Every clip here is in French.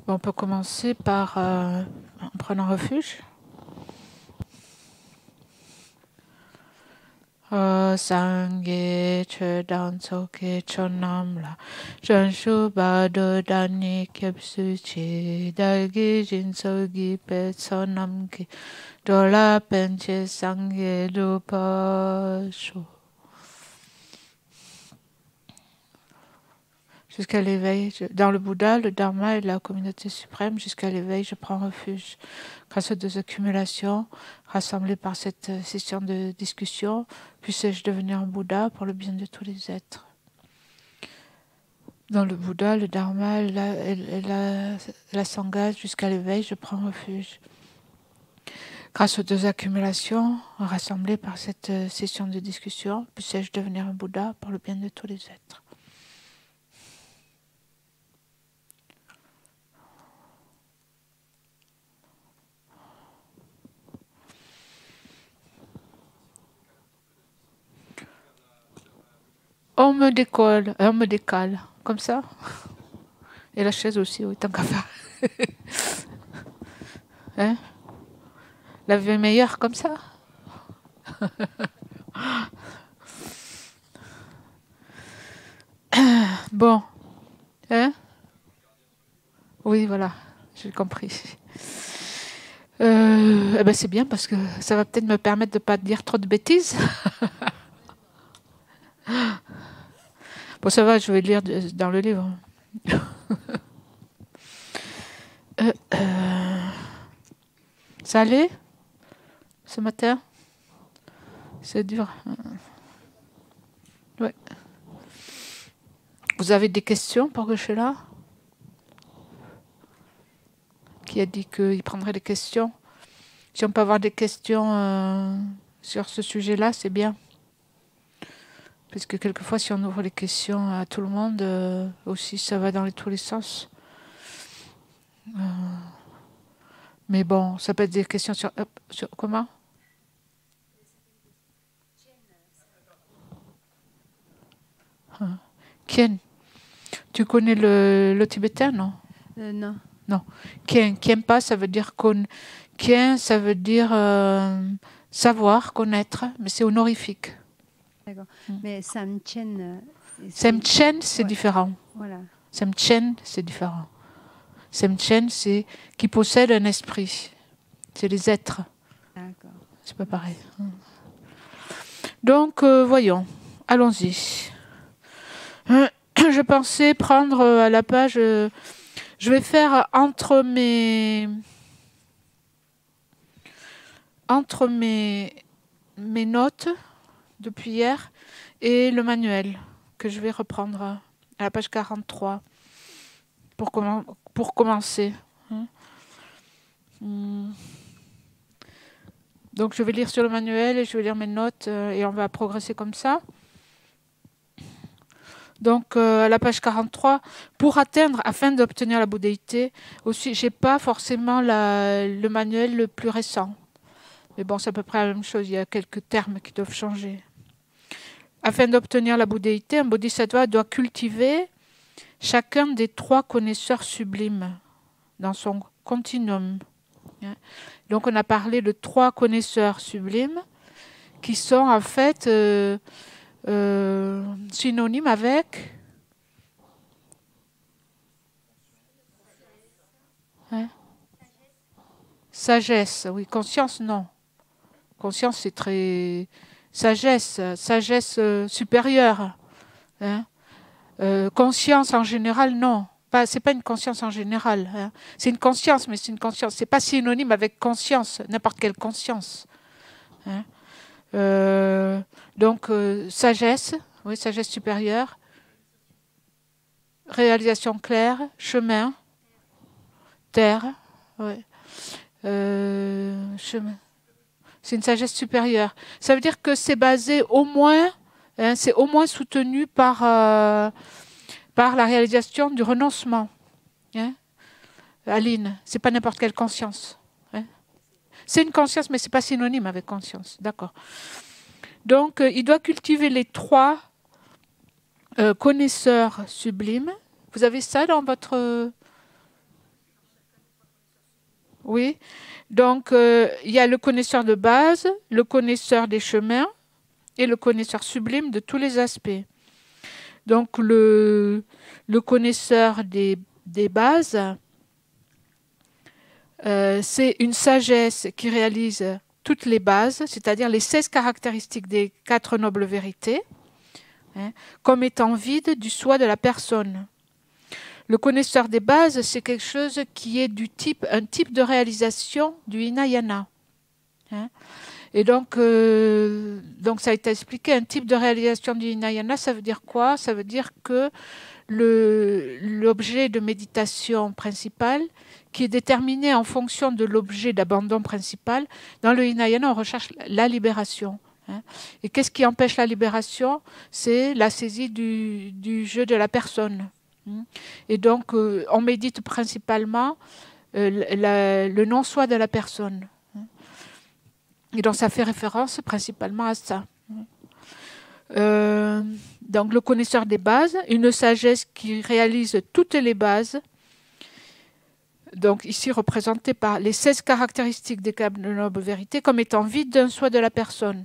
Bon, on peut commencer par en prenant refuge. Sangye chedan soke chonamla janshu bado dani kyapsu chi dalgi jinsogi pet sonamki dola penche sangye lupa shu. Jusqu'à l'éveil, dans le Bouddha, le Dharma et la communauté suprême, jusqu'à l'éveil, je prends refuge. Grâce aux deux accumulations rassemblées par cette session de discussion, puisse-je devenir un Bouddha pour le bien de tous les êtres. Dans le Bouddha, le Dharma et la Sangha, jusqu'à l'éveil, je prends refuge. Grâce aux deux accumulations rassemblées par cette session de discussion, puisse-je devenir un Bouddha pour le bien de tous les êtres. On me décale, comme ça. Et la chaise aussi, oui, tant qu'à faire. Hein? La vie est meilleure comme ça. Bon. Hein? Oui, voilà, j'ai compris. Eh ben c'est bien parce que ça va peut-être me permettre de ne pas dire trop de bêtises. Bon, ça va, je vais lire dans le livre. Ça allait ce matin? C'est dur. Ouais. Vous avez des questions pour que je sois là? Qui a dit qu'il prendrait des questions? Si on peut avoir des questions sur ce sujet-là, c'est bien. Parce que quelquefois, si on ouvre les questions à tout le monde, aussi, ça va dans tous les sens. Mais bon, ça peut être des questions sur comment? Kien. Tu connais le tibétain, non? Non. Non. Kien. Kienpa, ça veut dire Kien, ça veut dire savoir, connaître, mais c'est honorifique. D'accord. Mais Samchen. Semchen, c'est ouais. différent. Voilà. Semchen, c'est différent. Semchen, c'est qui possède un esprit. C'est les êtres. D'accord. C'est pas pareil. Donc, voyons. Allons-y. Je pensais prendre à la page... je vais faire entre mes notes depuis hier et le manuel que je vais reprendre à la page 43 pour commencer. Donc je vais lire sur le manuel et je vais lire mes notes et on va progresser comme ça. Donc à la page 43, pour atteindre, afin d'obtenir la bouddhéité, aussi j'ai pas forcément le manuel le plus récent. Mais bon, c'est à peu près la même chose, il y a quelques termes qui doivent changer. Afin d'obtenir la bouddhéité, un bodhisattva doit cultiver chacun des 3 connaisseurs sublimes dans son continuum. Donc on a parlé de 3 connaisseurs sublimes qui sont en fait synonymes avec sagesse. Oui, conscience non. Conscience c'est très sagesse supérieure. Conscience en général non. C'est pas une conscience en général. C'est une conscience, mais c'est une conscience. C'est pas synonyme avec conscience, n'importe quelle conscience. Donc sagesse, oui, sagesse supérieure, réalisation claire, chemin, terre, ouais. Chemin. C'est une sagesse supérieure. Ça veut dire que c'est basé au moins, c'est au moins soutenu par la réalisation du renoncement. Aline, c'est pas n'importe quelle conscience. C'est une conscience, mais c'est pas synonyme avec conscience. D'accord. Donc, il doit cultiver les 3 connaisseurs sublimes. Vous avez ça dans votre... Oui. Donc, il y a le connaisseur de base, le connaisseur des chemins et le connaisseur sublime de tous les aspects. Donc, le connaisseur des bases, c'est une sagesse qui réalise toutes les bases, c'est-à-dire les 16 caractéristiques des 4 nobles vérités, hein, comme étant vides du soi de la personne. Le connaisseur des bases, c'est quelque chose qui est un type de réalisation du Hinayana. Hein. Et donc, ça a été expliqué, un type de réalisation du Hinayana, ça veut dire quoi? Ça veut dire que l'objet de méditation principal, qui est déterminé en fonction de l'objet d'abandon principal, dans le Hinayana, on recherche la libération. Hein. Et qu'est-ce qui empêche la libération? C'est la saisie du jeu de la personne. Et donc, on médite principalement le non-soi de la personne. Et donc, ça fait référence principalement à ça. Donc, le connaisseur des bases, une sagesse qui réalise toutes les bases, donc ici représentée par les 16 caractéristiques des quatre nobles vérités, comme étant vides d'un soi de la personne.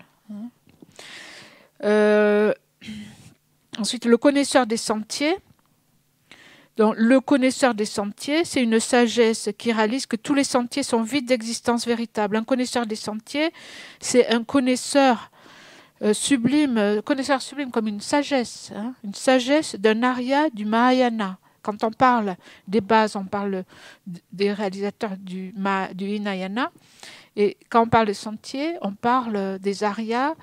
Ensuite, le connaisseur des sentiers. Donc, le connaisseur des sentiers, c'est une sagesse qui réalise que tous les sentiers sont vides d'existence véritable. Un connaisseur des sentiers, c'est un connaisseur sublime comme une sagesse d'un arya du Mahayana. Quand on parle des bases, on parle des réalisateurs du Hinayana. Et quand on parle des sentiers, on parle des aryas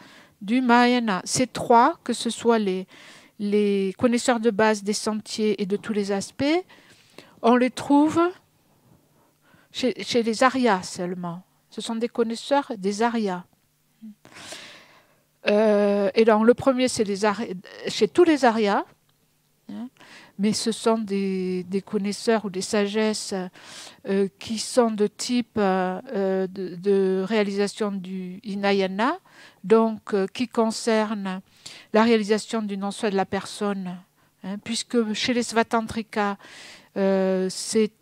du Mahayana. Ces trois, que ce soit les connaisseurs de base des sentiers et de tous les aspects, on les trouve chez les aryas seulement. Ce sont des connaisseurs des aryas. Et donc le premier, c'est chez tous les aryas, hein, mais ce sont des connaisseurs ou des sagesses qui sont de type de réalisation du Hinayana, donc qui concernent la réalisation du non-soi de la personne, hein, puisque chez les Svatantrika, c'est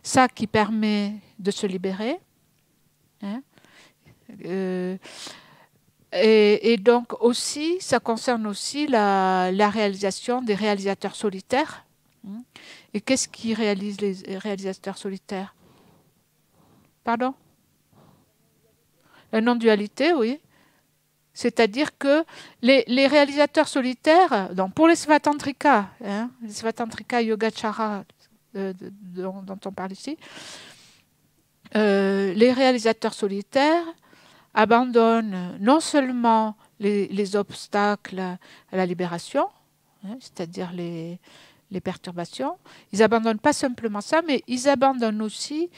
ça qui permet de se libérer. Hein, et donc aussi, ça concerne aussi la réalisation des réalisateurs solitaires. Hein. Et qu'est-ce qui réalise les réalisateurs solitaires? Pardon? La non-dualité, oui. C'est-à-dire que les réalisateurs solitaires, donc pour les Svatantrika, hein, les Svatantrika Yogacara dont on parle ici, les réalisateurs solitaires abandonnent non seulement les obstacles à la libération, hein, c'est-à-dire les perturbations, ils abandonnent pas simplement ça, mais ils abandonnent aussi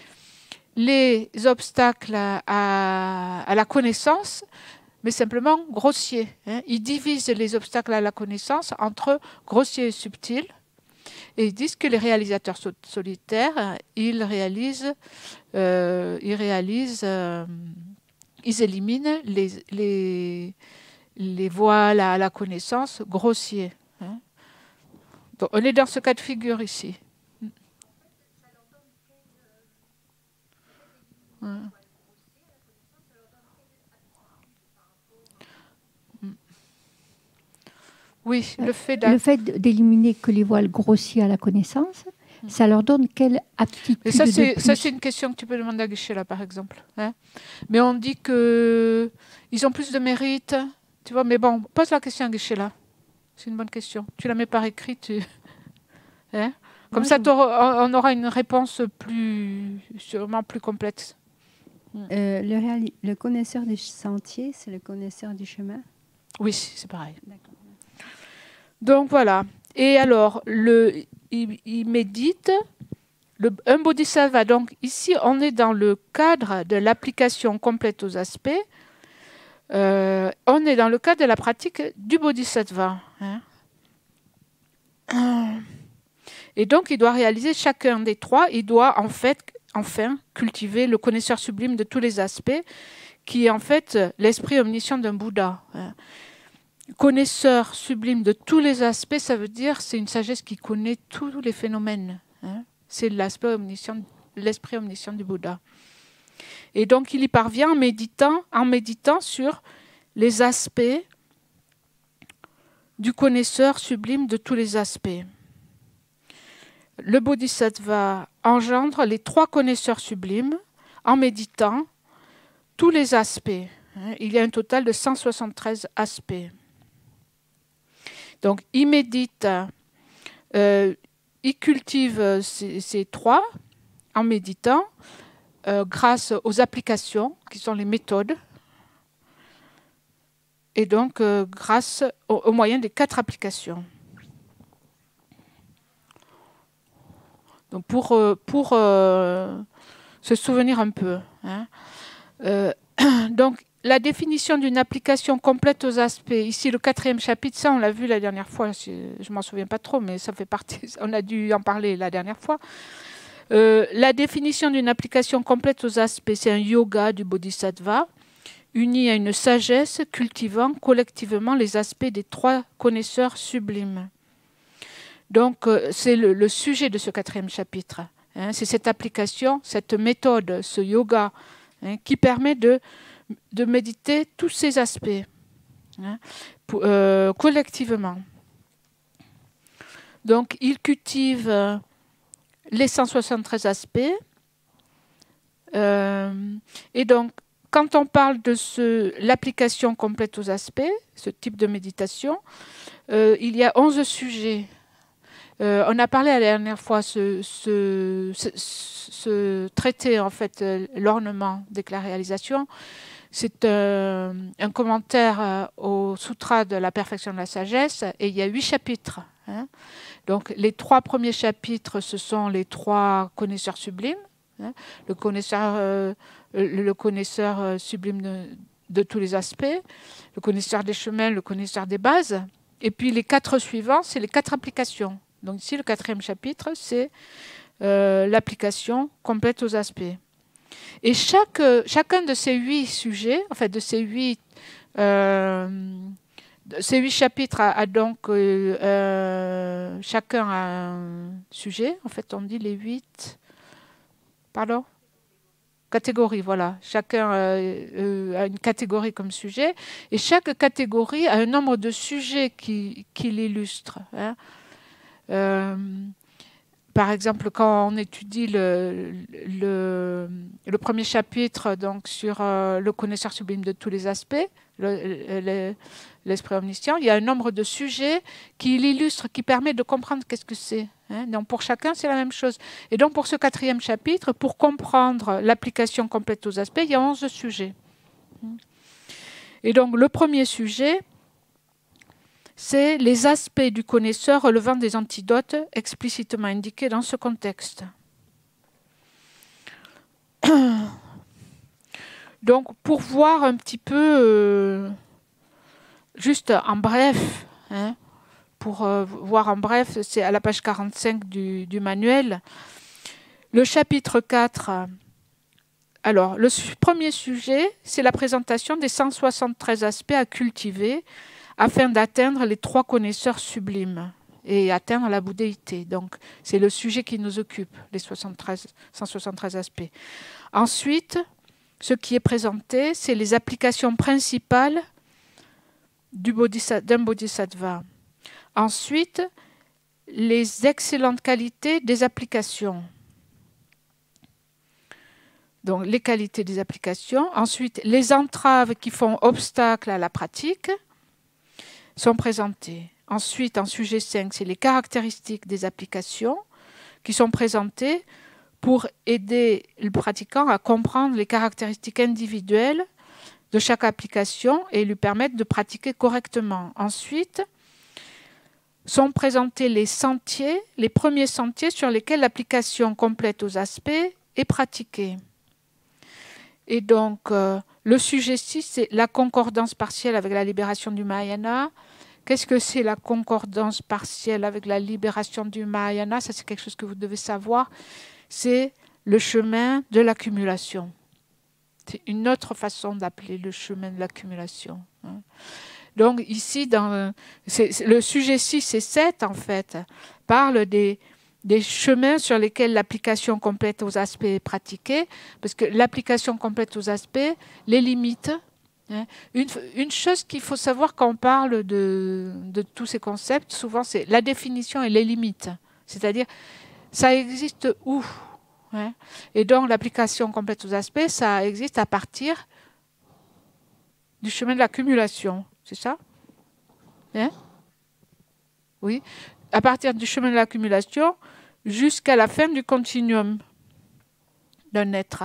les obstacles à la connaissance, mais simplement grossiers. Hein. Ils divisent les obstacles à la connaissance entre grossiers et subtils. Et ils disent que les réalisateurs solitaires, ils éliminent les voiles à la connaissance grossiers. Hein. Donc, on est dans ce cas de figure ici. Oui, le fait d'éliminer que les voiles grossiers à la connaissance, ça leur donne quelle aptitude? Et ça, c'est une question que tu peux demander à Geshe-la, par exemple. Hein. Mais on dit qu'ils ont plus de mérite. Tu vois, mais bon, pose la question à Geshe-la. C'est une bonne question. Tu la mets par écrit. Hein. Comme ça, on aura une réponse sûrement plus complète. Le connaisseur des sentiers, c'est le connaisseur du chemin? Oui, c'est pareil. Donc voilà. Et alors, il médite. Un bodhisattva, donc ici, on est dans le cadre de l'application complète aux aspects. On est dans le cadre de la pratique du bodhisattva. Hein. Et donc, il doit réaliser chacun des trois. Il doit enfin cultiver le connaisseur sublime de tous les aspects, qui est en fait l'esprit omniscient d'un Bouddha. Hein. Connaisseur sublime de tous les aspects, ça veut dire c'est une sagesse qui connaît tous les phénomènes. Hein. C'est l'aspect omniscient l'esprit omniscient du Bouddha. Et donc, il y parvient en méditant sur les aspects du connaisseur sublime de tous les aspects. Le Bodhisattva engendre les 3 connaisseurs sublimes en méditant tous les aspects. Il y a un total de 173 aspects. Donc, il médite, il cultive ces 3 en méditant grâce aux applications, qui sont les méthodes, et donc grâce au moyen des 4 applications. Donc pour se souvenir un peu. Donc la définition d'une application complète aux aspects, ici le 4e chapitre, ça on l'a vu la dernière fois, je ne m'en souviens pas trop, mais ça fait partie, on a dû en parler la dernière fois. La définition d'une application complète aux aspects, c'est un yoga du Bodhisattva, uni à une sagesse cultivant collectivement les aspects des 3 connaisseurs sublimes. Donc, c'est le sujet de ce 4e chapitre. C'est cette application, cette méthode, ce yoga, qui permet de méditer tous ces aspects collectivement. Donc, il cultive les 173 aspects. Et donc, quand on parle de l'application complète aux aspects, ce type de méditation, il y a 11 sujets. On a parlé la dernière fois, ce traité, en fait, l'ornement d'éclat réalisation, c'est un commentaire au Sutra de la perfection de la sagesse, et il y a 8 chapitres. Donc, les 3 premiers chapitres, ce sont les 3 connaisseurs sublimes, le connaisseur sublime de tous les aspects, le connaisseur des chemins, le connaisseur des bases, et puis les 4 suivants, c'est les 4 applications. Donc ici, le 4e chapitre, c'est l'application complète aux aspects. Et chacun de ces 8 sujets, en fait, de ces 8 chapitres a donc chacun a un sujet. En fait, on dit les 8... Pardon ? Catégorie, voilà. Chacun a une catégorie comme sujet. Et chaque catégorie a un nombre de sujets qui l'illustrent. Par exemple, quand on étudie le premier chapitre donc, sur le connaisseur sublime de tous les aspects, l'esprit omniscient, il y a un nombre de sujets qui l'illustrent, qui permet de comprendre qu'est-ce que c'est. Donc pour chacun, c'est la même chose. Et donc pour ce 4e chapitre, pour comprendre l'application complète aux aspects, il y a 11 sujets. Et donc le premier sujet, c'est les aspects du connaisseur relevant des antidotes explicitement indiqués dans ce contexte. Donc, pour voir un petit peu, juste en bref, pour voir en bref, c'est à la page 45 du manuel, le chapitre 4. Alors, le premier sujet, c'est la présentation des 173 aspects à cultiver afin d'atteindre les 3 connaisseurs sublimes et atteindre la bouddhéité. Donc, c'est le sujet qui nous occupe, les 173 aspects. Ensuite, ce qui est présenté, c'est les applications principales d'un bodhisattva. Ensuite, les excellentes qualités des applications. Donc, les qualités des applications. Ensuite, les entraves qui font obstacle à la pratique sont présentées. Ensuite, en sujet 5, c'est les caractéristiques des applications qui sont présentées pour aider le pratiquant à comprendre les caractéristiques individuelles de chaque application et lui permettre de pratiquer correctement. Ensuite, sont présentés les sentiers, les premiers sentiers sur lesquels l'application complète aux aspects est pratiquée. Et donc, le sujet 6, c'est la concordance partielle avec la libération du Mahayana. Qu'est-ce que c'est la concordance partielle avec la libération du Mahayana? Ça, c'est quelque chose que vous devez savoir. C'est le chemin de l'accumulation. C'est une autre façon d'appeler le chemin de l'accumulation. Donc ici, le sujet 6 et 7, en fait, parlent des des chemins sur lesquels l'application complète aux aspects est pratiquée, parce que l'application complète aux aspects les limite. Une chose qu'il faut savoir quand on parle de tous ces concepts, souvent c'est la définition et les limites. C'est-à-dire, ça existe où? Et donc, l'application complète aux aspects, ça existe à partir du chemin de l'accumulation. C'est ça? Oui. À partir du chemin de l'accumulation jusqu'à la fin du continuum d'un être.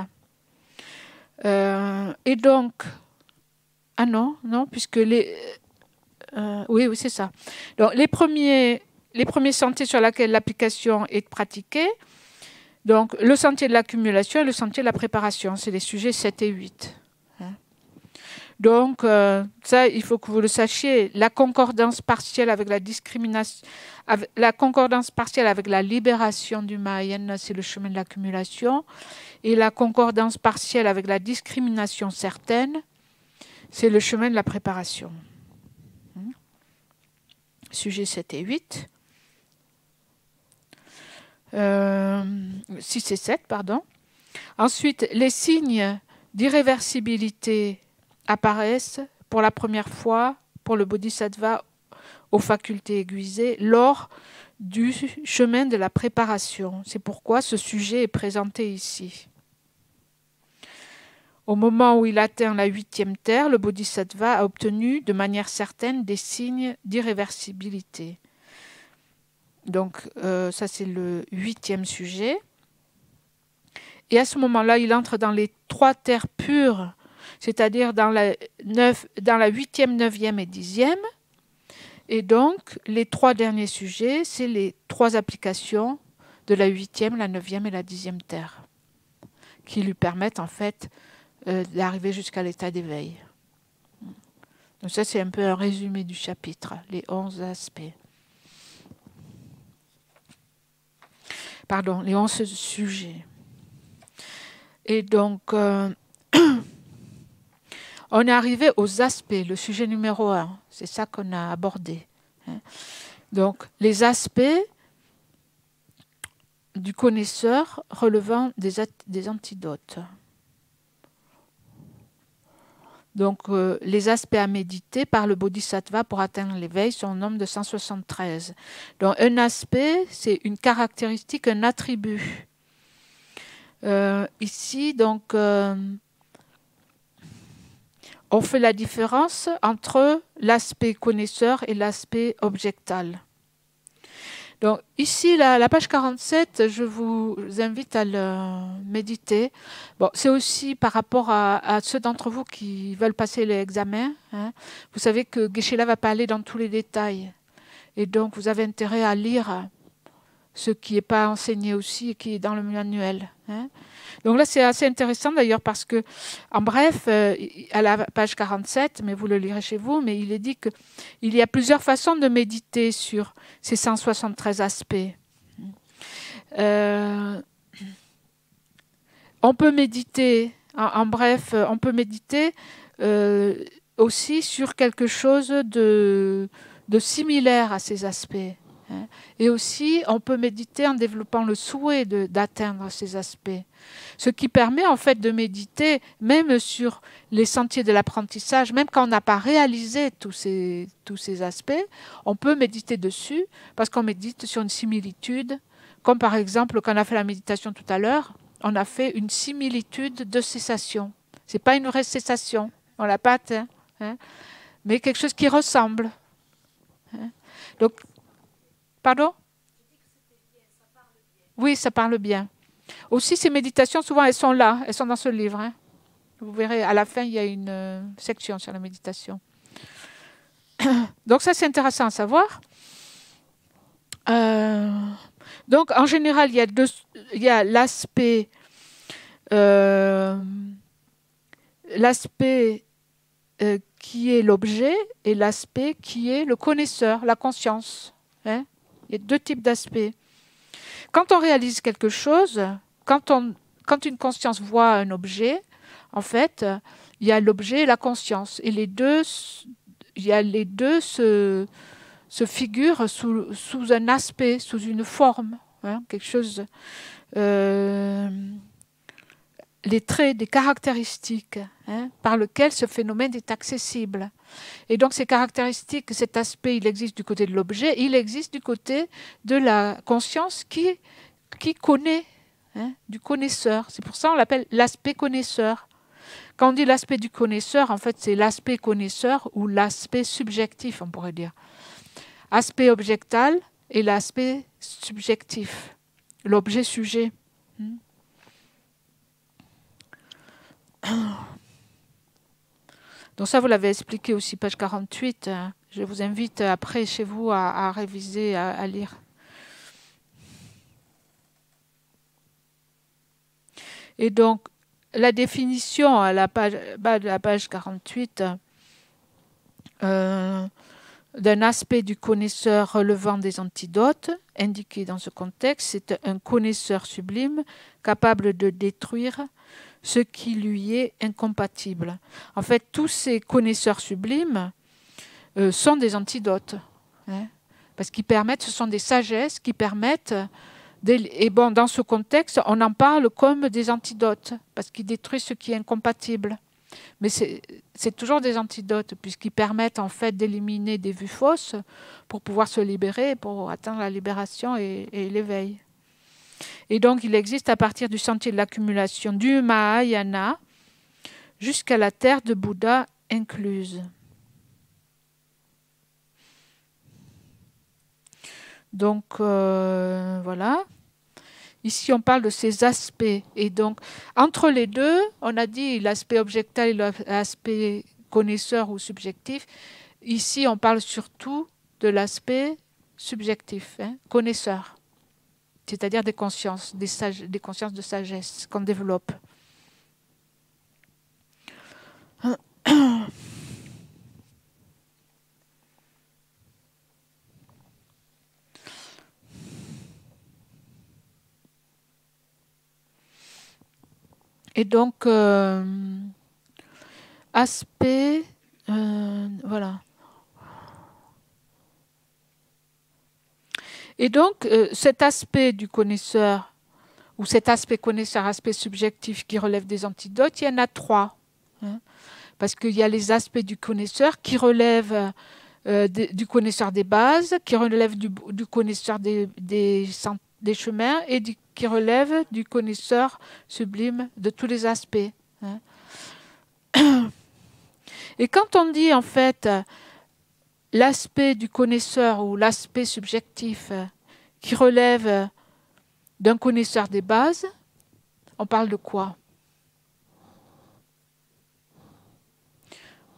Et donc, ah non, puisque oui, c'est ça. Donc, les premiers sentiers sur lesquels l'application est pratiquée, donc le sentier de l'accumulation et le sentier de la préparation, c'est les sujets 7 et 8. Donc, ça, il faut que vous le sachiez, la concordance partielle avec la discrimination, la concordance partielle avec la libération du Mahayan, c'est le chemin de l'accumulation, et la concordance partielle avec la discrimination certaine, c'est le chemin de la préparation. Sujets 7 et 8. 6 et 7, pardon. Ensuite, les signes d'irréversibilité apparaissent pour la première fois pour le Bodhisattva aux facultés aiguisées lors du chemin de la préparation. C'est pourquoi ce sujet est présenté ici. Au moment où il atteint la 8e terre, le Bodhisattva a obtenu de manière certaine des signes d'irréversibilité. Donc, ça c'est le 8e sujet. Et à ce moment-là, il entre dans les 3 terres pures, c'est-à-dire dans la 8e, 9e et 10e. Et donc, les 3 derniers sujets, c'est les 3 applications de la 8e, la 9e et la 10e terre, qui lui permettent en fait d'arriver jusqu'à l'état d'éveil. Donc ça, c'est un peu un résumé du chapitre, les 11 aspects. Pardon, les 11 sujets. Et donc, on est arrivé aux aspects, le sujet numéro 1. C'est ça qu'on a abordé. Donc, les aspects du connaisseur relevant des antidotes. Donc, les aspects à méditer par le Bodhisattva pour atteindre l'éveil sont au nombre de 173. Donc, un aspect, c'est une caractéristique, un attribut. Ici, donc, on fait la différence entre l'aspect connaisseur et l'aspect objectal. Donc, ici, la page 47, je vous invite à le méditer. Bon, c'est aussi par rapport à ceux d'entre vous qui veulent passer l'examen. Vous savez que Geshe-la va pas aller dans tous les détails. Et donc, vous avez intérêt à lire ce qui n'est pas enseigné aussi et qui est dans le manuel. Donc là, c'est assez intéressant d'ailleurs parce que, en bref, à la page 47, mais vous le lirez chez vous, mais il est dit qu'il y a plusieurs façons de méditer sur ces 173 aspects. On peut méditer, en bref, on peut méditer aussi sur quelque chose de similaire à ces aspects. Et aussi, on peut méditer en développant le souhait d'atteindre ces aspects. Ce qui permet en fait de méditer même sur les sentiers de l'apprentissage, même quand on n'a pas réalisé tous ces aspects, on peut méditer dessus parce qu'on médite sur une similitude. Comme par exemple, quand on a fait la méditation tout à l'heure, on a fait une similitude de cessation. Ce n'est pas une vraie cessation, on ne l'a pas atteint, mais quelque chose qui ressemble. Donc, pardon? Oui, ça parle bien. Aussi, ces méditations, souvent, elles sont là, elles sont dans ce livre. Vous verrez, à la fin, il y a une section sur la méditation. Donc ça, c'est intéressant à savoir. Donc, en général, il y a l'aspect qui est l'objet et l'aspect qui est le connaisseur, la conscience. Il y a 2 types d'aspects. Quand on réalise quelque chose, quand une conscience voit un objet, en fait, il y a l'objet et la conscience. Et les deux se figurent sous un aspect, sous une forme. hein, quelque chose, les traits, des caractéristiques, hein, par lesquelles ce phénomène est accessible. Et donc ces caractéristiques, cet aspect, il existe du côté de l'objet, il existe du côté de la conscience qui connaît, hein, du connaisseur. C'est pour ça qu'on l'appelle l'aspect connaisseur. Quand on dit l'aspect du connaisseur, en fait, c'est l'aspect connaisseur ou l'aspect subjectif, on pourrait dire. Aspect objectal et l'aspect subjectif, l'objet-sujet. Donc ça, vous l'avez expliqué aussi, page 48. Je vous invite après, chez vous, à réviser, à lire. Et donc, la définition à la page 48 d'un aspect du connaisseur relevant des antidotes, indiqué dans ce contexte, c'est un connaisseur sublime capable de détruire ce qui lui est incompatible. En fait, tous ces connaisseurs sublimes sont des antidotes, hein, parce qu'ils permettent, ce sont des sagesses qui permettent, et bon, dans ce contexte, on en parle comme des antidotes, parce qu'ils détruisent ce qui est incompatible. Mais c'est toujours des antidotes, puisqu'ils permettent en fait d'éliminer des vues fausses pour pouvoir se libérer, pour atteindre la libération et l'éveil. Et donc, il existe à partir du sentier de l'accumulation du Mahayana jusqu'à la terre de Bouddha incluse. Donc, voilà. Ici, on parle de ces aspects. Et donc, entre les deux, on a dit l'aspect objectal et l'aspect connaisseur ou subjectif. Ici, on parle surtout de l'aspect subjectif, hein, connaisseur. C'est-à-dire des consciences, des consciences de sagesse qu'on développe. Et donc, aspect, voilà. Et donc, cet aspect du connaisseur, ou cet aspect connaisseur, aspect subjectif qui relève des antidotes, il y en a trois. Hein, parce qu'il y a les aspects du connaisseur qui relèvent du connaisseur des bases, qui relèvent du connaisseur des chemins et qui relèvent du connaisseur sublime de tous les aspects. Hein. Et quand on dit en fait l'aspect du connaisseur ou l'aspect subjectif qui relève d'un connaisseur des bases, on parle de quoi?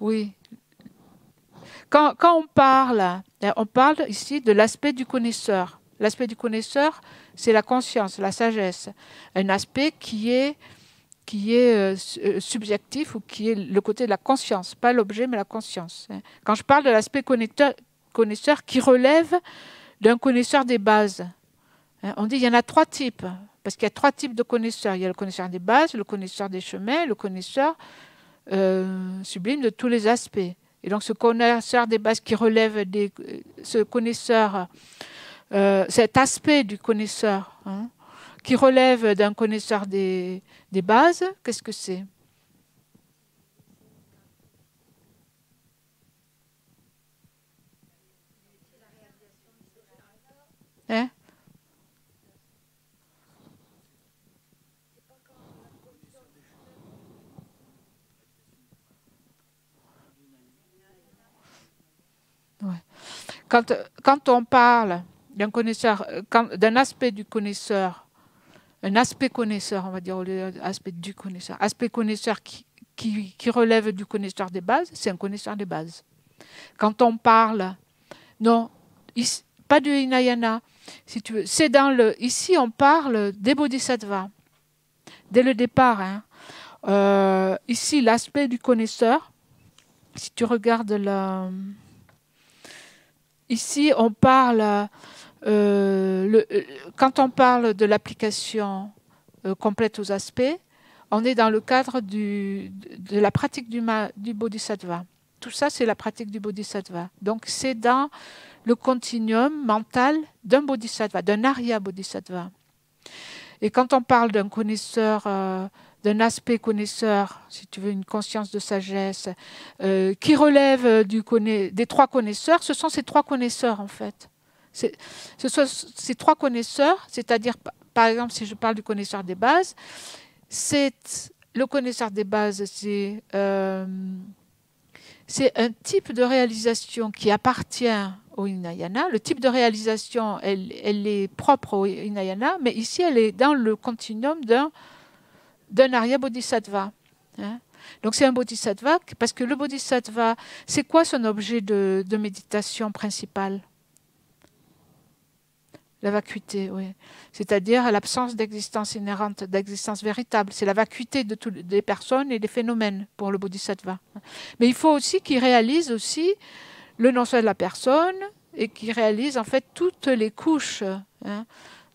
Oui. Quand on parle ici de l'aspect du connaisseur. L'aspect du connaisseur, c'est la conscience, la sagesse. Un aspect qui est subjectif ou qui est le côté de la conscience, pas l'objet, mais la conscience. Quand je parle de l'aspect connaisseur qui relève d'un connaisseur des bases, on dit qu'il y en a trois types, parce qu'il y a trois types de connaisseurs. Il y a le connaisseur des bases, le connaisseur des chemins, le connaisseur sublime de tous les aspects. Et donc ce connaisseur des bases qui relève ce connaisseur, cet aspect du connaisseur, hein, qui relève d'un connaisseur des bases, qu'est-ce que c'est? Hein? Ouais. Quand on parle d'un connaisseur, d'un aspect du connaisseur, un aspect connaisseur, on va dire, au lieu d'aspect du connaisseur, aspect connaisseur qui relève du connaisseur des bases, c'est un connaisseur des bases. Quand on parle, non, pas du Hinayana, si tu veux, c'est ici on parle des bodhisattvas, dès le départ. Hein. Ici, l'aspect du connaisseur, si tu regardes ici, on parle, quand on parle de l'application complète aux aspects, on est dans le cadre de la pratique du bodhisattva. Tout ça, c'est la pratique du bodhisattva. Donc, c'est dans le continuum mental d'un bodhisattva, d'un Arya bodhisattva. Et quand on parle d'un connaisseur, d'un aspect connaisseur, si tu veux, une conscience de sagesse, qui relève des trois connaisseurs, ce sont ces trois connaisseurs en fait. Ce sont ces trois connaisseurs, c'est-à-dire, par exemple, si je parle du connaisseur des bases, le connaisseur des bases, c'est un type de réalisation qui appartient au Hinayana. Le type de réalisation, elle est propre au Hinayana, mais ici, elle est dans le continuum d'un Arya Bodhisattva. Hein. Donc, c'est un Bodhisattva, parce que le Bodhisattva, c'est quoi son objet de méditation principal? La vacuité, oui. C'est-à-dire l'absence d'existence inhérente, d'existence véritable. C'est la vacuité de toutes les personnes et des phénomènes pour le Bodhisattva. Mais il faut aussi qu'il réalise aussi le non-soi de la personne et qu'il réalise en fait toutes les couches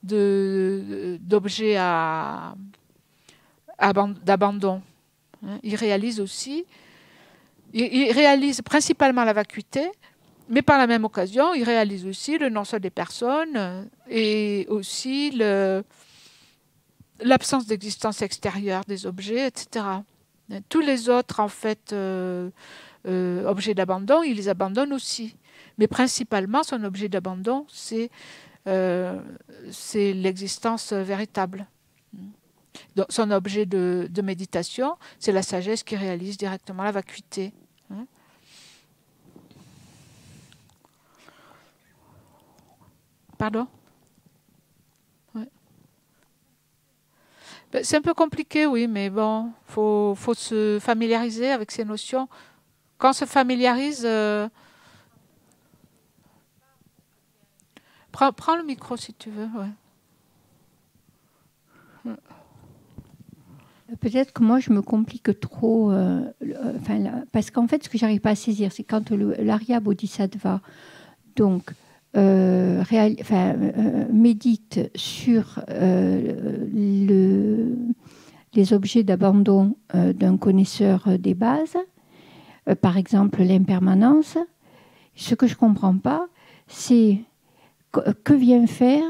d'objets d'abandon. Il réalise aussi, il réalise principalement la vacuité, mais par la même occasion, il réalise aussi le non-soi des personnes et aussi l'absence d'existence extérieure des objets, etc. Tous les autres, en fait, objets d'abandon, il les abandonne aussi. Mais principalement, son objet d'abandon, c'est l'existence véritable. Donc, son objet de méditation, c'est la sagesse qui réalise directement la vacuité. Pardon? Ouais. C'est un peu compliqué, oui, mais bon, faut se familiariser avec ces notions. Quand on se familiarise, prends le micro si tu veux. Ouais. Peut-être que moi, je me complique trop, parce qu'en fait, ce que j'arrive pas à saisir, c'est quand l'Arya Bodhisattva, donc, médite sur les objets d'abandon d'un connaisseur des bases, par exemple l'impermanence. Ce que je ne comprends pas, c'est que vient faire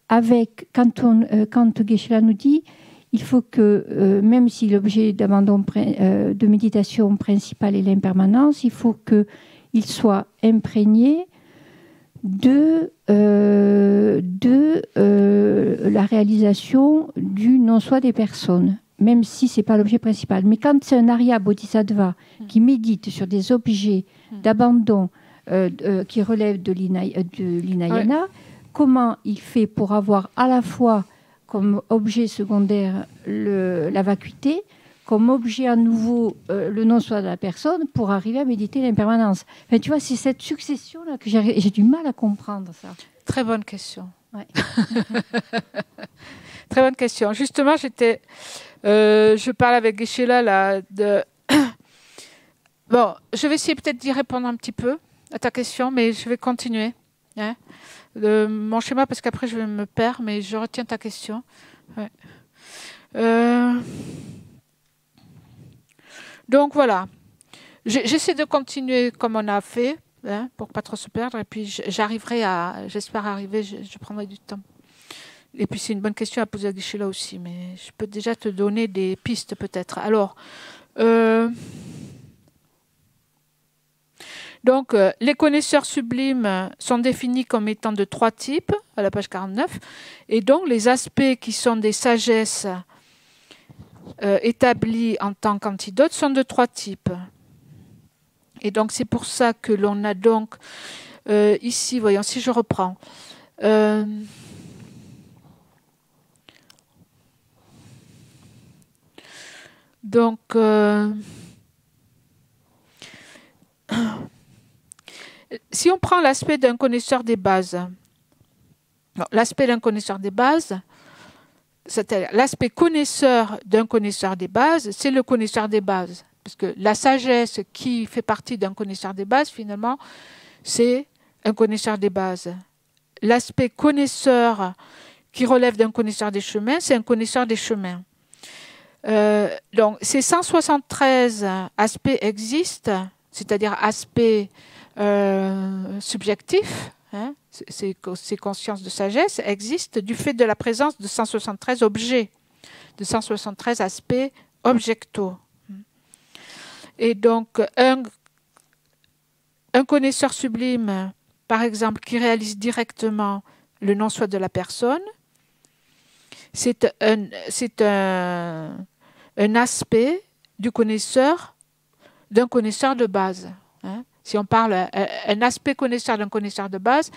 avec, quand Geshe-la nous dit, il faut que, même si l'objet d'abandon de méditation principal est l'impermanence, il faut qu'il soit imprégné de la réalisation du non-soi des personnes, même si ce n'est pas l'objet principal. Mais quand c'est un Arya Bodhisattva qui médite sur des objets d'abandon qui relèvent de l'Hinayana, ouais. Comment il fait pour avoir à la fois comme objet secondaire la vacuité, comme objet à nouveau le non-soi de la personne pour arriver à méditer l'impermanence. Enfin, tu vois, c'est cette succession-là que j'ai du mal à comprendre, ça. Très bonne question. Ouais. Très bonne question. Justement, je parle avec Geshe-la là, Bon, je vais essayer peut-être d'y répondre un petit peu à ta question, mais je vais continuer. Hein, mon schéma, parce qu'après je vais me perdre, mais je retiens ta question. Ouais. Donc voilà, j'essaie de continuer comme on a fait, hein, pour pas trop se perdre, et puis j'espère arriver, je prendrai du temps. Et puis c'est une bonne question à poser à Geshe-la aussi, mais je peux déjà te donner des pistes peut-être. Alors, donc, les connaisseurs sublimes sont définis comme étant de 3 types, à la page 49, et donc les aspects qui sont des sagesses établies en tant qu'antidote sont de 3 types. Et donc, c'est pour ça que l'on a donc, ici, voyons, si je reprends, donc, si on prend l'aspect d'un connaisseur des bases, l'aspect d'un connaisseur des bases, c'est-à-dire l'aspect connaisseur d'un connaisseur des bases, c'est le connaisseur des bases. Parce que la sagesse qui fait partie d'un connaisseur des bases, finalement, c'est un connaisseur des bases. L'aspect connaisseur qui relève d'un connaisseur des chemins, c'est un connaisseur des chemins. Donc, ces 173 aspects existent, c'est-à-dire aspects subjectif, hein, ces consciences de sagesse existent du fait de la présence de 173 objets, de 173 aspects objectaux. Et donc, un connaisseur sublime, par exemple, qui réalise directement le non-soi de la personne, c'est un aspect d'un connaisseur de base. Hein. Si on parle un aspect connaisseur d'un connaisseur de base,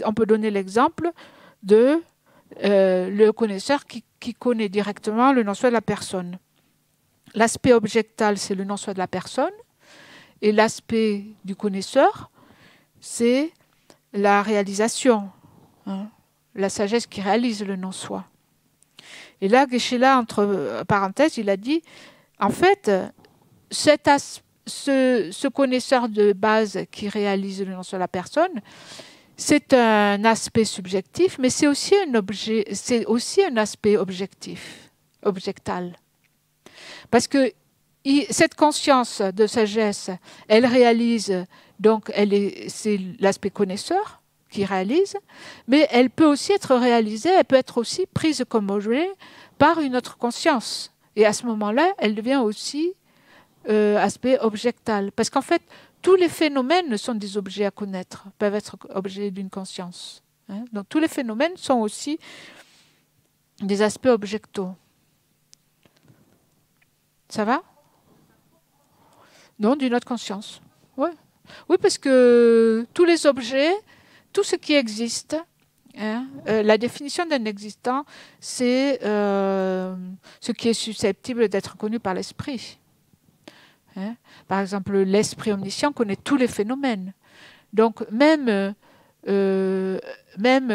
on peut donner l'exemple de le connaisseur qui connaît directement le non-soi de la personne. L'aspect objectal, c'est le non-soi de la personne, et l'aspect du connaisseur, c'est la réalisation, hein, la sagesse qui réalise le non-soi. Et là, Geshe-la, entre parenthèses, il a dit, en fait, ce connaisseur de base qui réalise le non-soi de la personne, c'est un aspect subjectif, mais c'est aussi un aspect objectif, objectal. Parce que cette conscience de sagesse, elle réalise, donc c'est l'aspect connaisseur qui réalise, mais elle peut aussi être réalisée, elle peut être aussi prise comme objet par une autre conscience. Et à ce moment-là, elle devient aussi aspect objectal. Parce qu'en fait, tous les phénomènes sont des objets à connaître, peuvent être objets d'une conscience. Hein. Donc tous les phénomènes sont aussi des aspects objectaux. Ça va? Non, d'une autre conscience. Ouais. Oui, parce que tous les objets, tout ce qui existe, hein, la définition d'un existant, c'est ce qui est susceptible d'être connu par l'esprit. Hein. Par exemple, l'esprit omniscient connaît tous les phénomènes. Donc, même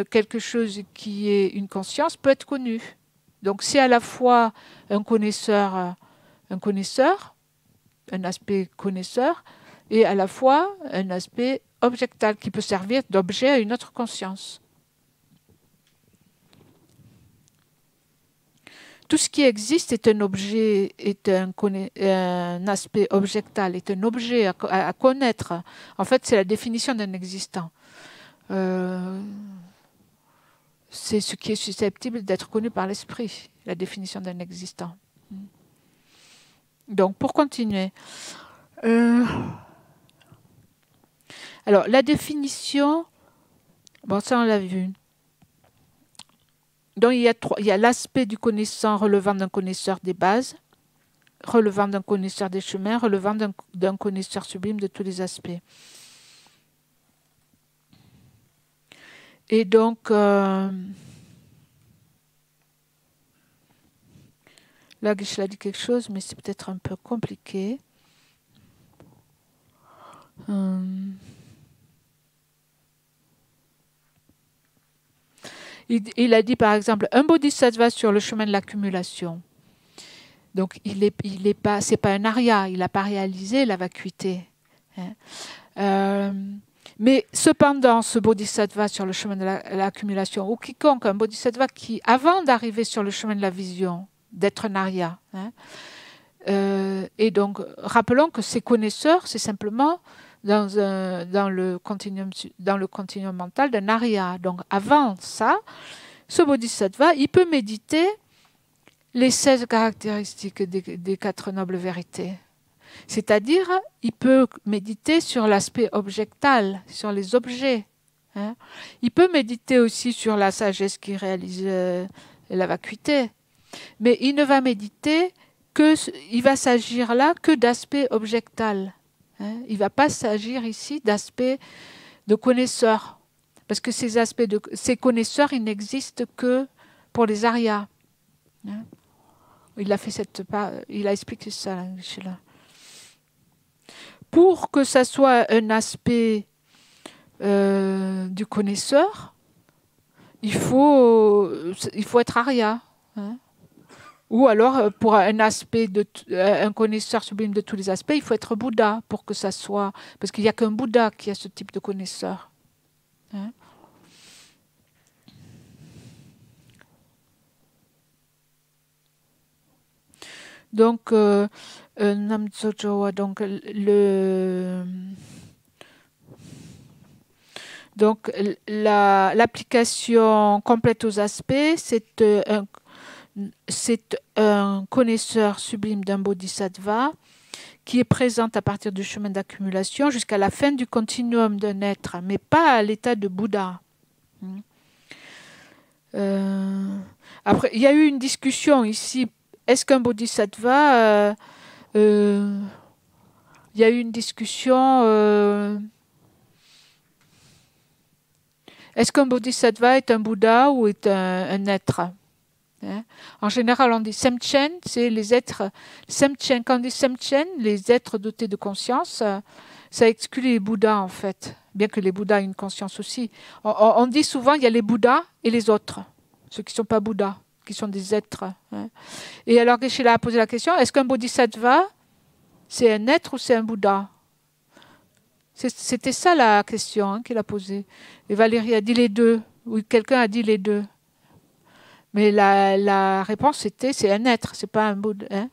quelque chose qui est une conscience peut être connu. Donc, c'est à la fois un connaisseur, un aspect connaisseur, et à la fois un aspect objectal qui peut servir d'objet à une autre conscience. Tout ce qui existe est un objet, est un aspect objectal, est un objet à connaître. En fait, c'est la définition d'un existant. C'est ce qui est susceptible d'être connu par l'esprit, la définition d'un existant. Donc, pour continuer. Alors, la définition, bon, ça on l'a vu. Donc, il y a l'aspect du connaissant relevant d'un connaisseur des bases, relevant d'un connaisseur des chemins, relevant d'un connaisseur sublime de tous les aspects. Et donc, là, Geshe a dit quelque chose, mais c'est peut-être un peu compliqué. Il a dit par exemple un bodhisattva sur le chemin de l'accumulation. Donc c'est pas un arya, il n'a pas réalisé la vacuité. Hein. Mais cependant, ce bodhisattva sur le chemin de l'accumulation, ou quiconque, un bodhisattva qui, avant d'arriver sur le chemin de la vision, d'être un arya, hein, et donc rappelons que ces connaisseurs, c'est simplement dans le continuum mental d'un arya. Donc avant ça, ce bodhisattva, il peut méditer les 16 caractéristiques des 4 nobles vérités. C'est-à-dire, il peut méditer sur l'aspect objectal, sur les objets. Hein. Il peut méditer aussi sur la sagesse qui réalise la vacuité. Mais il ne va méditer il va s'agir là que d'aspect objectal. Hein. Il ne va pas s'agir ici d'aspect de connaisseur. Parce que ces connaisseurs, ils n'existent que pour les aryas. Hein. Il a expliqué ça là. Pour que ça soit un aspect du connaisseur, il faut être arya. Hein. Ou alors, pour un aspect un connaisseur sublime de tous les aspects, il faut être Bouddha pour que ça soit... Parce qu'il n'y a qu'un Bouddha qui a ce type de connaisseur. Hein. Donc, Namtsojo, donc Donc, l'application complète aux aspects, c'est un connaisseur sublime d'un bodhisattva qui est présente à partir du chemin d'accumulation jusqu'à la fin du continuum d'un être, mais pas à l'état de Bouddha. Après, il y a eu une discussion ici. Est-ce qu'un bodhisattva... il y a eu une discussion... est-ce qu'un bodhisattva est un Bouddha ou est un être? En général, on dit Semchen, c'est les êtres. Semchen, quand on dit Semchen, les êtres dotés de conscience, ça exclut les Bouddhas en fait, bien que les Bouddhas aient une conscience aussi. On dit souvent il y a les Bouddhas et les autres, ceux qui ne sont pas Bouddhas, qui sont des êtres. Et alors Geshe-la a posé la question, est-ce qu'un bodhisattva, c'est un être ou c'est un Bouddha? C'était ça la question qu'il a posée. Et Valérie a dit les deux, ou quelqu'un a dit les deux. Mais la réponse c'était c'est un être, c'est pas un Bouddha.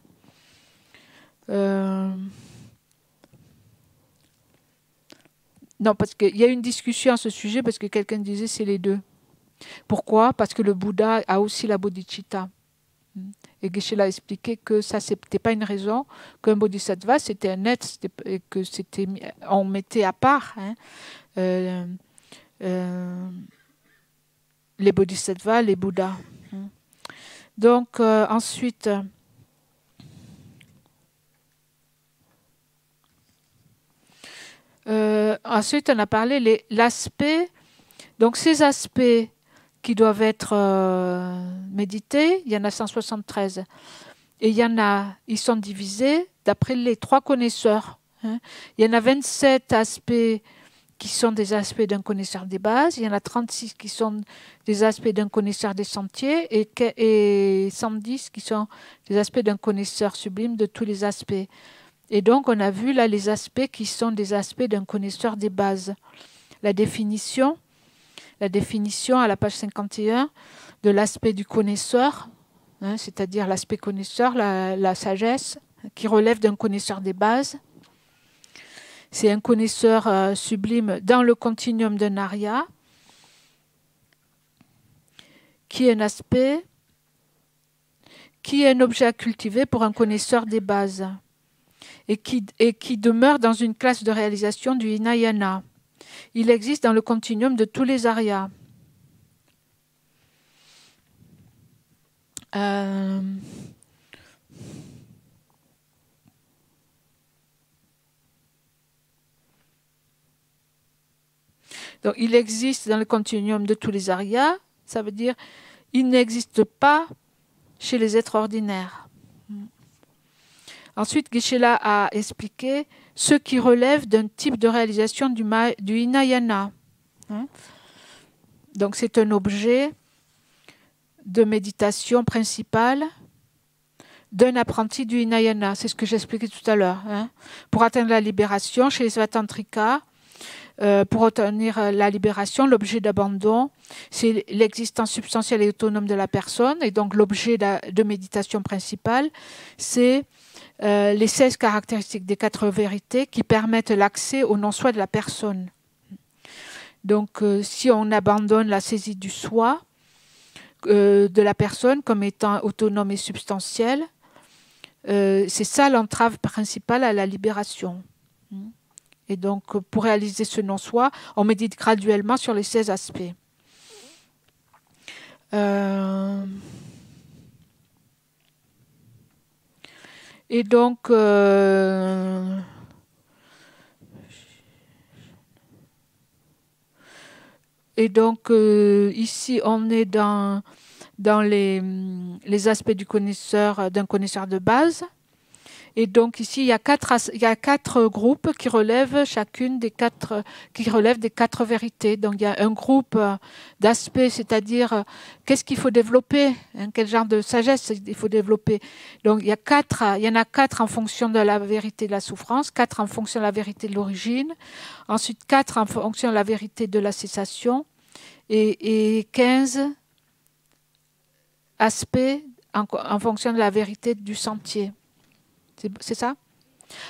Non, parce qu'il y a eu une discussion à ce sujet parce que quelqu'un disait c'est les deux. Pourquoi? Parce que le Bouddha a aussi la bodhicitta. Et Geshe-la a expliqué que ça c'était pas une raison, qu'un bodhisattva c'était un être, et que on mettait à part les bodhisattvas, les Bouddhas. Donc ensuite, on a parlé l'aspect. Donc ces aspects qui doivent être médités, il y en a 173. Et ils sont divisés d'après les 3 connaisseurs. Il y en a 27 aspects qui sont des aspects d'un connaisseur des bases, il y en a 36 qui sont des aspects d'un connaisseur des sentiers et 110 qui sont des aspects d'un connaisseur sublime de tous les aspects. Et donc on a vu là les aspects qui sont des aspects d'un connaisseur des bases. La définition à la page 51 de l'aspect du connaisseur, c'est-à-dire l'aspect connaisseur, la sagesse, qui relève d'un connaisseur des bases. C'est un connaisseur sublime dans le continuum d'un arya, qui est un aspect, qui est un objet à cultiver pour un connaisseur des bases, et qui demeure dans une classe de réalisation du Hinayana. Il existe dans le continuum de tous les aryas. Donc, il existe dans le continuum de tous les aryas, ça veut dire il n'existe pas chez les êtres ordinaires. Ensuite, Geshe-la a expliqué ce qui relève d'un type de réalisation du Hinayana. Donc, c'est un objet de méditation principale d'un apprenti du Hinayana. C'est ce que j'expliquais tout à l'heure. Pour atteindre la libération, chez les Svatantrika, pour obtenir la libération, l'objet d'abandon, c'est l'existence substantielle et autonome de la personne. Et donc, l'objet de méditation principale, c'est les 16 caractéristiques des 4 vérités qui permettent l'accès au non-soi de la personne. Donc, si on abandonne la saisie du soi de la personne comme étant autonome et substantielle, c'est ça l'entrave principale à la libération. Et donc, pour réaliser ce non-soi, on médite graduellement sur les 16 aspects. Et donc, ici, on est dans les aspects du connaisseur, d'un connaisseur de base. Et donc ici, il y a quatre groupes qui relèvent qui relèvent des 4 vérités. Donc il y a un groupe d'aspects, c'est-à-dire qu'est-ce qu'il faut développer, quel genre de sagesse il faut développer. Donc il y en a 4 en fonction de la vérité de la souffrance, 4 en fonction de la vérité de l'origine, ensuite 4 en fonction de la vérité de la cessation et 15 aspects en fonction de la vérité du sentier. C'est ça?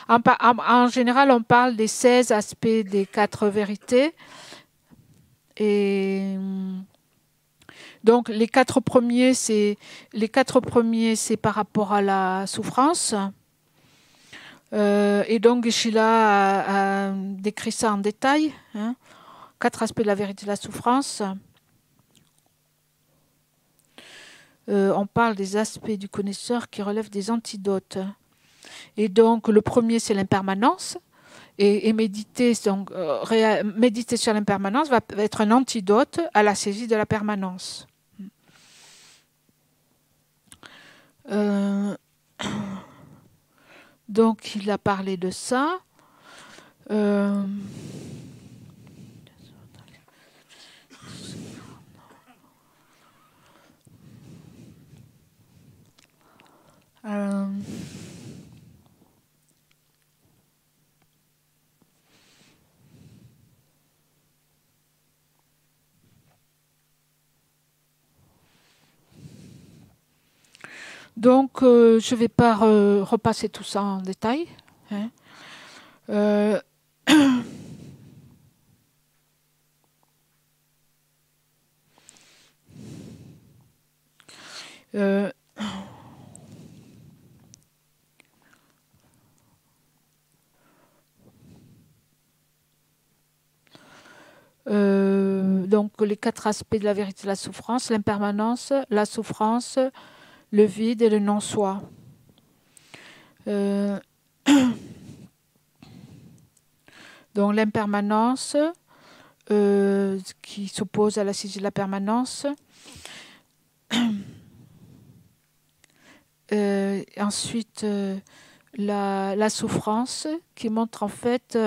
En général, on parle des 16 aspects des 4 vérités. Et donc les quatre premiers, c'est par rapport à la souffrance. Et donc Geshe-la a décrit ça en détail, hein. 4 aspects de la vérité de la souffrance. On parle des aspects du connaisseur qui relèvent des antidotes. Et donc le premier, c'est l'impermanence. Et méditer, donc, méditer sur l'impermanence va être un antidote à la saisie de la permanence. Donc il a parlé de ça. Donc, je ne vais pas repasser tout ça en détail, hein. Donc, les 4 aspects de la vérité de la souffrance, l'impermanence, la souffrance, le vide et le non-soi. Donc l'impermanence qui s'oppose à la saisie de la permanence. Ensuite, la souffrance qui montre en fait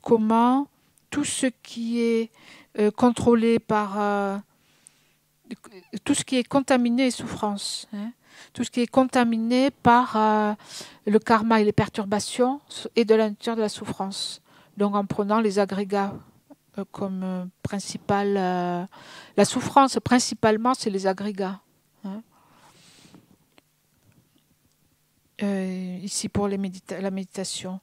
comment tout ce qui est contrôlé par... tout ce qui est contaminé est souffrance, hein. Tout ce qui est contaminé par le karma et les perturbations est de la nature de la souffrance. Donc en prenant les agrégats comme principal, la souffrance principalement c'est les agrégats, hein. Ici pour la méditation.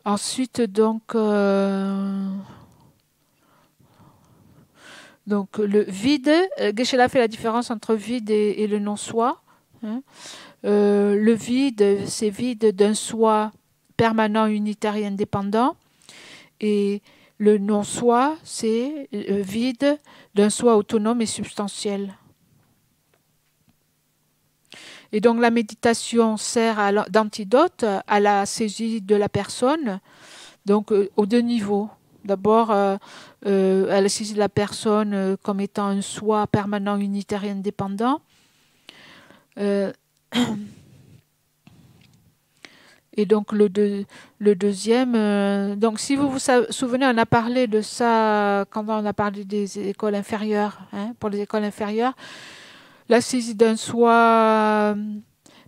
Ensuite donc le vide, Geshe-la fait la différence entre vide et le non-soi, hein. Le vide, c'est vide d'un soi permanent, unitaire et indépendant. Et le non-soi, c'est vide d'un soi autonome et substantiel. Et donc la méditation sert d'antidote à la saisie de la personne, donc aux 2 niveaux. D'abord, à la saisie de la personne comme étant un soi permanent, unitaire et indépendant. Et donc le deuxième, donc si vous vous souvenez, on a parlé de ça quand on a parlé des écoles inférieures, hein, pour les écoles inférieures, la saisie d'un soi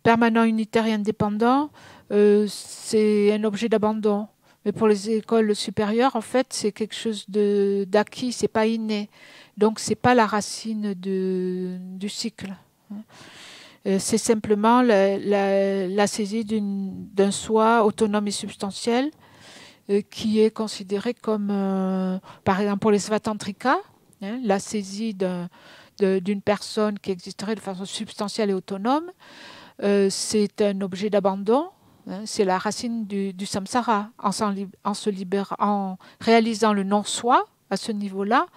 permanent, unitaire et indépendant, c'est un objet d'abandon. Mais pour les écoles supérieures, en fait, c'est quelque chose d'acquis, c'est pas inné. Donc c'est pas la racine du cycle, hein. C'est simplement la saisie d'un soi autonome et substantiel qui est considéré comme, par exemple pour les svatantrika, hein, la saisie d'une personne qui existerait de façon substantielle et autonome, c'est un objet d'abandon, hein, c'est la racine du samsara. En réalisant le non-soi à ce niveau-là,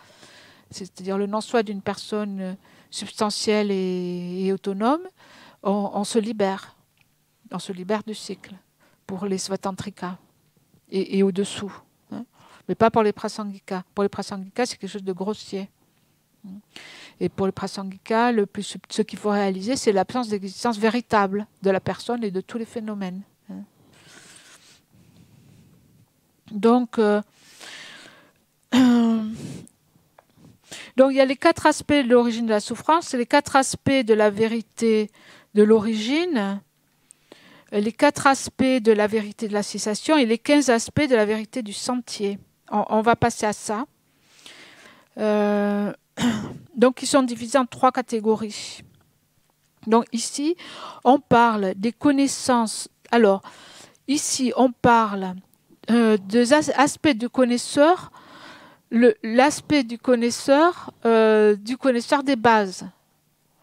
c'est-à-dire le non-soi d'une personne substantielle et autonome, on se libère. On se libère du cycle pour les svatantrika et au-dessous, hein. Mais pas pour les prasangikas. Pour les prasangikas, c'est quelque chose de grossier. Et pour les prasangikas, ce qu'il faut réaliser, c'est l'absence d'existence véritable de la personne et de tous les phénomènes, hein. Donc il y a les 4 aspects de l'origine de la souffrance, les 4 aspects de la vérité de l'origine, les 4 aspects de la vérité de la cessation et les 15 aspects de la vérité du sentier. On va passer à ça. Donc, ils sont divisés en 3 catégories. Donc, ici, on parle des connaissances. Alors, ici, on parle des aspects du connaisseur, l'aspect du connaisseur des bases,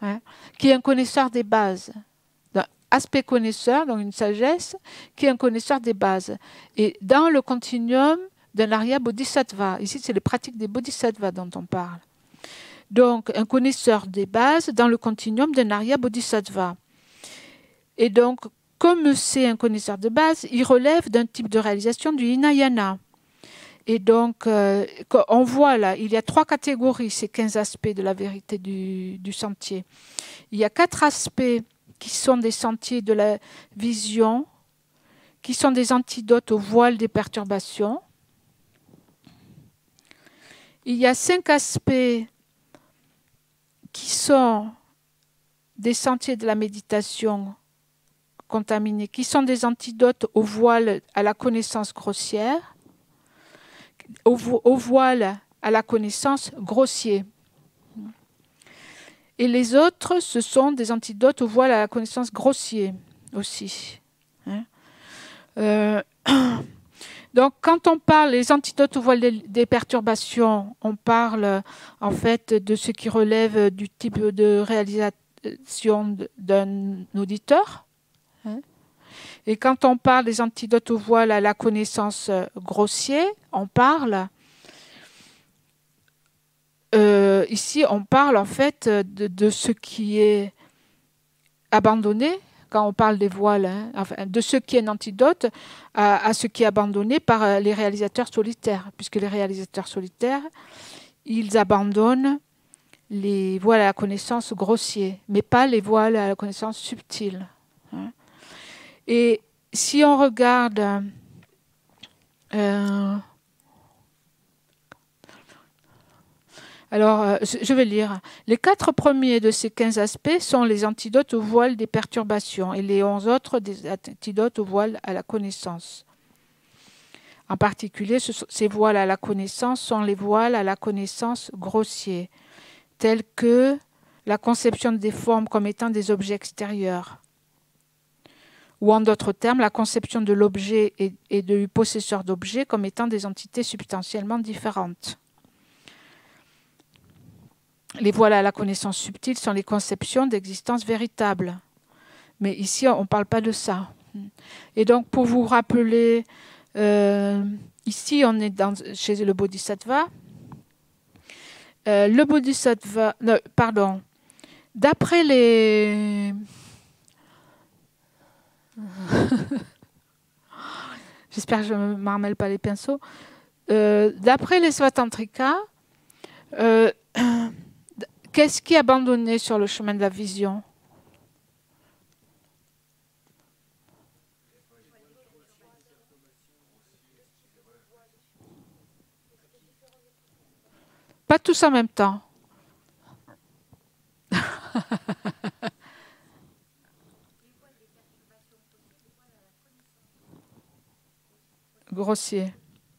hein, qui est un connaisseur des bases. Aspect connaisseur, donc une sagesse, qui est un connaisseur des bases. Et dans le continuum d'un Arya Bodhisattva, ici c'est les pratiques des Bodhisattvas dont on parle. Donc un connaisseur des bases dans le continuum d'un Arya Bodhisattva. Et donc, comme c'est un connaisseur de base, il relève d'un type de réalisation du Hinayana. Et donc, on voit là, il y a 3 catégories, ces 15 aspects de la vérité du sentier. Il y a 4 aspects qui sont des sentiers de la vision, qui sont des antidotes au voile des perturbations. Il y a 5 aspects qui sont des sentiers de la méditation contaminés, qui sont des antidotes au voile à la connaissance grossière, au voile à la connaissance grossier. Et les autres, ce sont des antidotes au voile à la connaissance grossier aussi. Donc, quand on parle des antidotes au voile des perturbations, on parle en fait de ce qui relève du type de réalisation d'un auditeur. Et quand on parle des antidotes au voile à la connaissance grossier, on parle ici, on parle en fait de ce qui est abandonné, quand on parle des voiles, hein, enfin, de ce qui est un antidote à ce qui est abandonné par les réalisateurs solitaires, puisque les réalisateurs solitaires, ils abandonnent les voiles à la connaissance grossier, mais pas les voiles à la connaissance subtile. Hein. Et si on regarde... Alors, je vais lire. Les 4 premiers de ces 15 aspects sont les antidotes au voile des perturbations et les 11 autres des antidotes au voile à la connaissance. En particulier, ces voiles à la connaissance sont les voiles à la connaissance grossiers, tels que la conception des formes comme étant des objets extérieurs, ou en d'autres termes, la conception de l'objet et du possesseur d'objet comme étant des entités substantiellement différentes. Les voiles à la connaissance subtile sont les conceptions d'existence véritable. Mais ici, on ne parle pas de ça. Et donc, pour vous rappeler, ici, on est chez le Bodhisattva. Le Bodhisattva... Non, pardon. D'après les... J'espère que je ne m'emmêle pas les pinceaux. D'après les Svatantrika, qu'est-ce qui est abandonné sur le chemin de la vision? Pas tous en même temps. Grossier.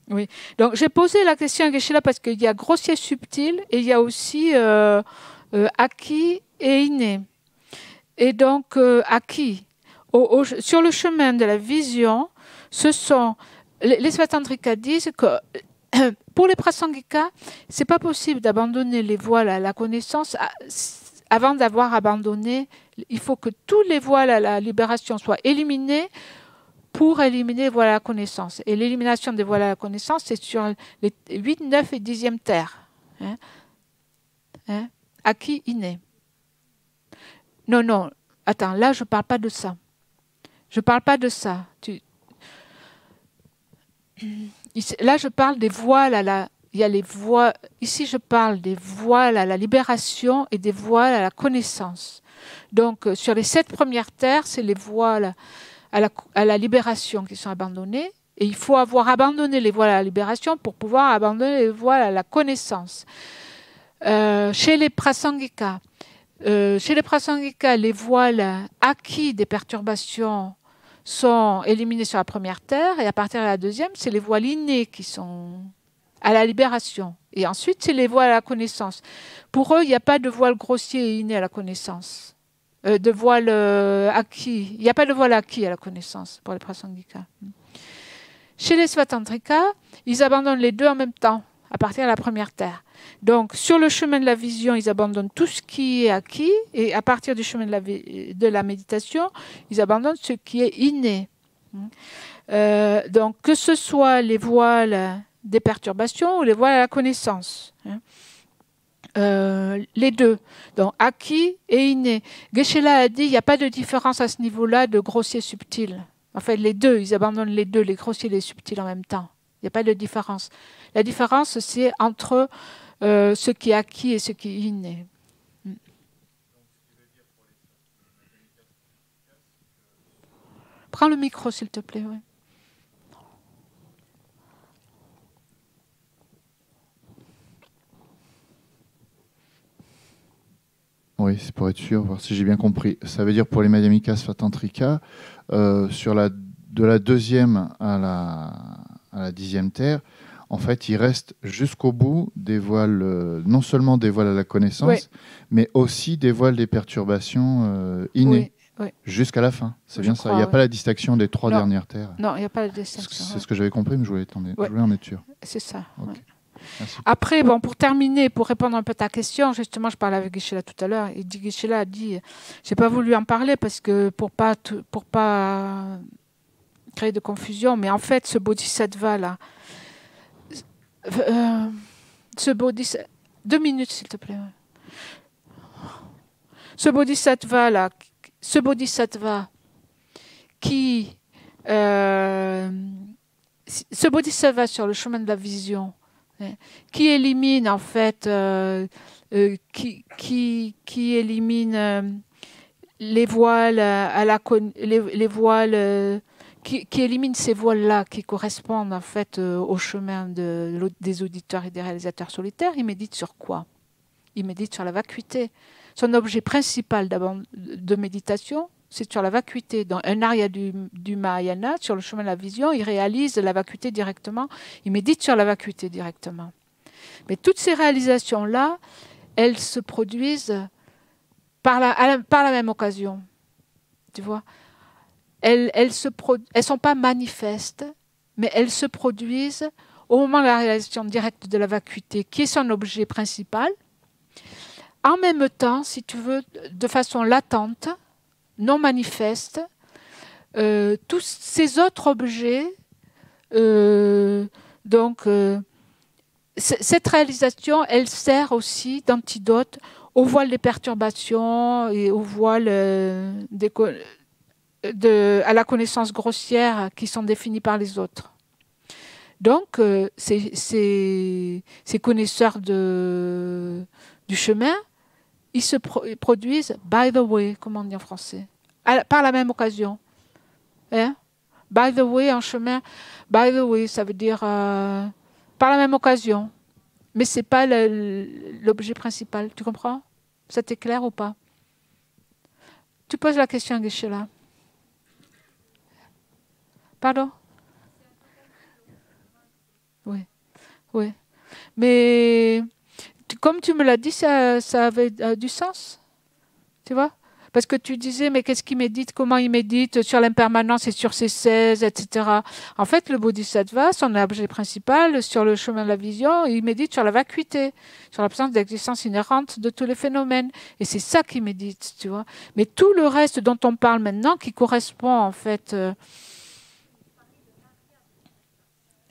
Oui. Donc j'ai posé la question à Geshe-la parce qu'il y a grossier subtil et il y a aussi acquis et inné. Et donc acquis. Sur le chemin de la vision, ce sont les Svatantrika disent que pour les Prasangika, c'est pas possible d'abandonner les voiles à la connaissance avant d'avoir abandonné. Il faut que tous les voiles à la libération soient éliminés pour éliminer les voiles à la connaissance. Et l'élimination des voiles à la connaissance, c'est sur les 8, 9 et 10e terres. Acquis, inné. Non, attends, là, je ne parle pas de ça. Je ne parle pas de ça. Là, je parle des voiles à la... Il y a les voiles... Ici, je parle des voiles à la libération et des voiles à la connaissance. Donc, sur les 7 premières terres, c'est les voiles à la libération qui sont abandonnés. Et il faut avoir abandonné les voiles à la libération pour pouvoir abandonner les voiles à la connaissance. Chez les Prasangika, les voiles acquis des perturbations sont éliminés sur la première terre. Et à partir de la deuxième, c'est les voiles innés qui sont à la libération. Et ensuite, c'est les voiles à la connaissance. Pour eux, il n'y a pas de voile grossier et inné à la connaissance. de voile acquis. Il n'y a pas de voile acquis à la connaissance pour les prasangika. Chez les Svatantrika, ils abandonnent les deux en même temps, à partir de la première terre. Donc, sur le chemin de la vision, ils abandonnent tout ce qui est acquis, et à partir du chemin de la méditation, ils abandonnent ce qui est inné. Donc, que ce soit les voiles des perturbations ou les voiles à la connaissance. Les deux, donc acquis et inné. Geshe-la a dit il n'y a pas de différence à ce niveau-là de grossier subtil. En fait, les deux, ils abandonnent les deux, les grossiers et les subtils en même temps. Il n'y a pas de différence. La différence, c'est entre ce qui est acquis et ce qui est inné. Prends le micro, s'il te plaît. Oui. Oui, c'est pour être sûr, voir si j'ai bien compris. Ça veut dire pour les Madhyamika Svatantrika, de la deuxième à la 10e terre, en fait, il reste jusqu'au bout des voiles, non seulement des voiles à la connaissance, oui, mais aussi des voiles des perturbations innées, oui, jusqu'à la fin. C'est bien ça. Il n'y a pas la distinction des 3 dernières terres. Non, il n'y a pas la distinction. C'est ce que j'avais compris, mais je voulais en être sûr. C'est ça. Okay. Ouais. Après, bon, pour terminer, pour répondre un peu à ta question, justement, je parlais avec Geshe-la tout à l'heure, et Geshe-la a dit, j'ai pas voulu en parler parce que pour pas créer de confusion, mais en fait, ce bodhisattva là, ce bodhisattva, 2 minutes s'il te plaît. Ce bodhisattva là, ce bodhisattva qui, ce bodhisattva sur le chemin de la vision, qui élimine en fait, qui élimine les voiles à la les voiles, qui élimine ces voiles-là qui correspondent en fait au chemin des auditeurs et des réalisateurs solitaires. Il médite sur quoi? Il médite sur la vacuité. Son objet principal de méditation, c'est sur la vacuité. Dans un arya du Mahayana, sur le chemin de la vision, il réalise la vacuité directement. Il médite sur la vacuité directement. Mais toutes ces réalisations-là, elles se produisent par la même occasion. Tu vois, elles sont pas manifestes, mais elles se produisent au moment de la réalisation directe de la vacuité, qui est son objet principal. En même temps, si tu veux, de façon latente, non manifeste, tous ces autres objets, cette réalisation, elle sert aussi d'antidote au voile des perturbations et au voile à la connaissance grossière qui sont définis par les autres. Donc, ces connaisseurs du chemin, ils se produisent by the way, comment on dit en français, par la même occasion. Hein? By the way, en chemin, by the way, ça veut dire par la même occasion. Mais ce n'est pas l'objet principal. Tu comprends? Ça t'est clair ou pas? Tu poses la question à Geshe-la. Pardon? Oui. Oui. Mais comme tu me l'as dit, ça avait du sens. Tu vois? Parce que tu disais, mais qu'est-ce qu'il médite? Comment il médite? Sur l'impermanence et sur ses 16, etc. En fait, le bodhisattva, son objet principal, sur le chemin de la vision, il médite sur la vacuité, sur l'absence d'existence inhérente de tous les phénomènes. Et c'est ça qu'il médite, tu vois. Mais tout le reste dont on parle maintenant, qui correspond en fait...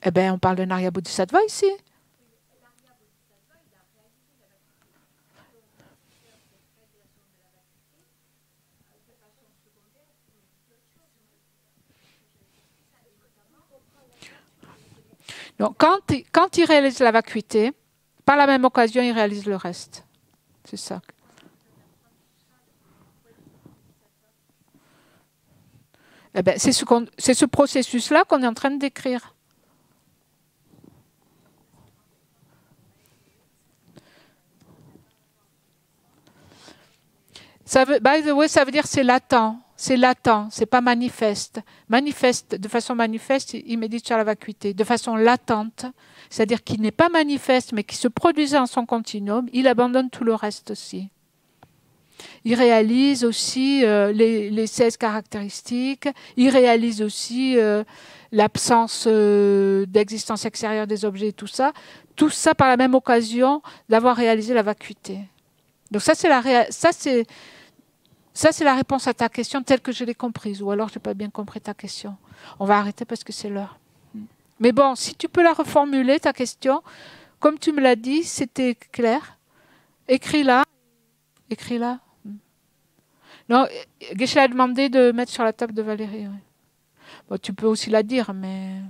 eh bien, on parle de Narya Bodhisattva ici. Donc, quand il réalise la vacuité, par la même occasion, il réalise le reste. C'est ça. Eh bien, c'est ce processus-là qu'on est en train de décrire. By the way, ça veut dire c'est latent. C'est latent, c'est pas manifeste. Manifeste, de façon manifeste, il médite sur la vacuité. De façon latente, c'est-à-dire qu'il n'est pas manifeste, mais qui se produisait en son continuum, il abandonne tout le reste aussi. Il réalise aussi les 16 caractéristiques. Il réalise aussi l'absence d'existence extérieure des objets et tout ça. Tout ça par la même occasion d'avoir réalisé la vacuité. Donc ça, c'est la réponse à ta question telle que je l'ai comprise. Ou alors, je n'ai pas bien compris ta question. On va arrêter parce que c'est l'heure. Mais bon, si tu peux la reformuler, ta question, comme tu me l'as dit, c'était clair. Écris-la. Écris-la. Non, Geshe a demandé de mettre sur la table de Valérie. Ouais. Bon, tu peux aussi la dire, mais...